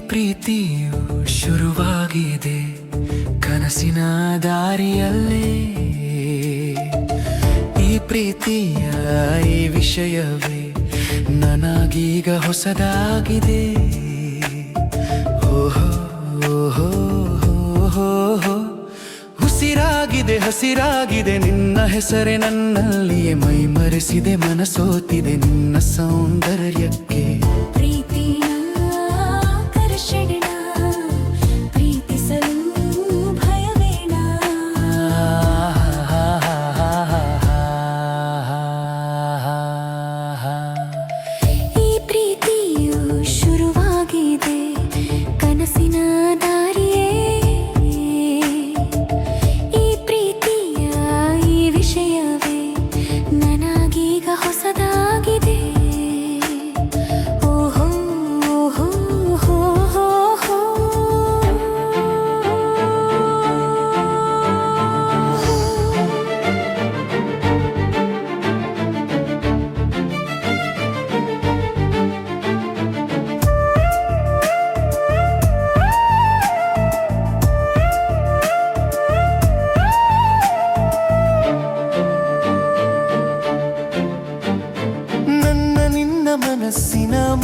ಪ್ರೀತಿಯು ಶುರುವಾಗಿದೆ ಕನಸಿನ ದಾರಿಯಲ್ಲೇ. ಈ ಪ್ರೀತಿಯ ಈ ವಿಷಯವೇ ನನಗೀಗ ಹೊಸದಾಗಿದೆ. ಓಹೋ ಓಹೋ ಓಹೋ ಓಹೋ. ಉಸಿರಾಗಿದೆ ಹಸಿರಾಗಿದೆ ನಿನ್ನ ಹೆಸರೇ ನನ್ನಲ್ಲಿಯೇ. ಮೈ ಮರೆಸಿದೆ ಮನಸೋತಿದೆ ನಿನ್ನ ಸೌಂದರ್ಯಕ್ಕೆ.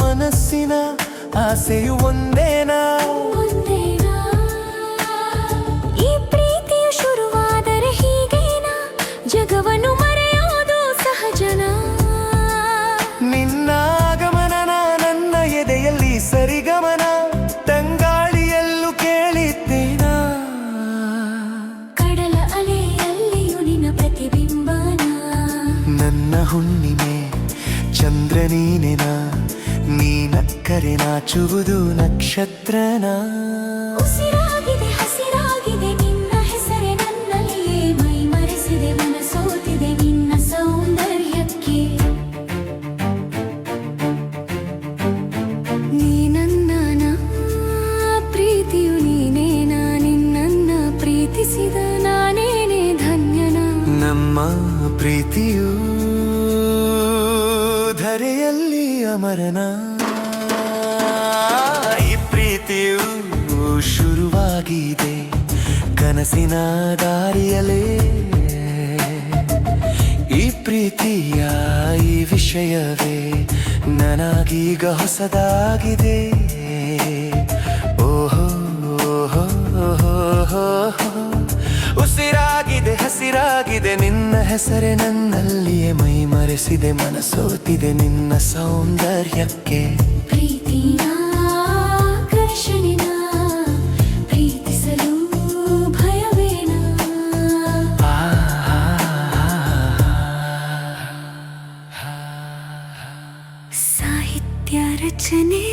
ಮನಸ್ಸಿನ ಆಸೆಯು ಒಂದೇನಾ? ಈ ಪ್ರೀತಿಯು ಶುರುವಾದರೆ ಹೀಗೇನಾ? ಜಗವನ್ನು ಮರೆಯೋದು ಸಹಜನ. ನಿನ್ನ ಆಗಮನ ನನ್ನ ಎದೆಯಲ್ಲಿ ಸರಿಗಮನ. ತಂಗಾಳಿಯಲ್ಲೂ ಕೇಳಿದ್ದೇನಾ? ಕಡಲ ಅಲೆಯಲ್ಲಿಯೂ ನಿನ್ನ ಪ್ರತಿಬಿಂಬನ. ನನ್ನ ಹುಣ್ಣಿಮೆ ಚಂದ್ರ ನೀನೆನ. ನೀನಕ್ಕರೆ ನಾಚುವುದು ನಕ್ಷತ್ರನ. ಉಸಿರಾಗಿದೆ ಹಸಿರಾಗಿದೆ ನಿನ್ನ ಹೆಸರೇ ನನ್ನಲ್ಲಿಯೇ. ಮೈ ಮರೆಸಿದೆ ಮನಸೋತಿದೆ ನಿನ್ನ ಸೌಂದರ್ಯಕ್ಕೆ. ನೀ ನನ್ನ ಪ್ರೀತಿಯು ನೀನೇನಾ? ನಿನ್ನನ್ನ ಪ್ರೀತಿಸಿದ ನಾನೇನೇ ಧನ್ಯನ. ನಮ್ಮ ಪ್ರೀತಿಯು ಧರೆಯಲ್ಲಿ ಅಮರನ. ಈ ಪ್ರೀತಿಯು ಶುರುವಾಗಿದೆ ಕನಸಿನ ದಾರಿಯಲೇ. ಈ ಪ್ರೀತಿಯ ಈ ವಿಷಯವೇ ನನಗೀಗ ಹೊಸದಾಗಿದೆ. ಓಹೋ ಓಹೋ ಓಹೋ. ಉಸಿರಾಗಿದೆ ಹಸಿರಾಗಿದೆ ನಿನ್ನ ಹೆಸರೇ ನನ್ನಲ್ಲಿಯೇ. ಮೈ ಮರೆಸಿದೆ ಮನಸೋತಿದೆ ನಿನ್ನ ಸೌಂದರ್ಯಕ್ಕೆ. ಪ್ರೀತಿನ ಕರ್ಷಣೆನ ಪ್ರೀತಿಸಲು ಭಯವೇನ? ಸಾಹಿತ್ಯ ರಚನೆ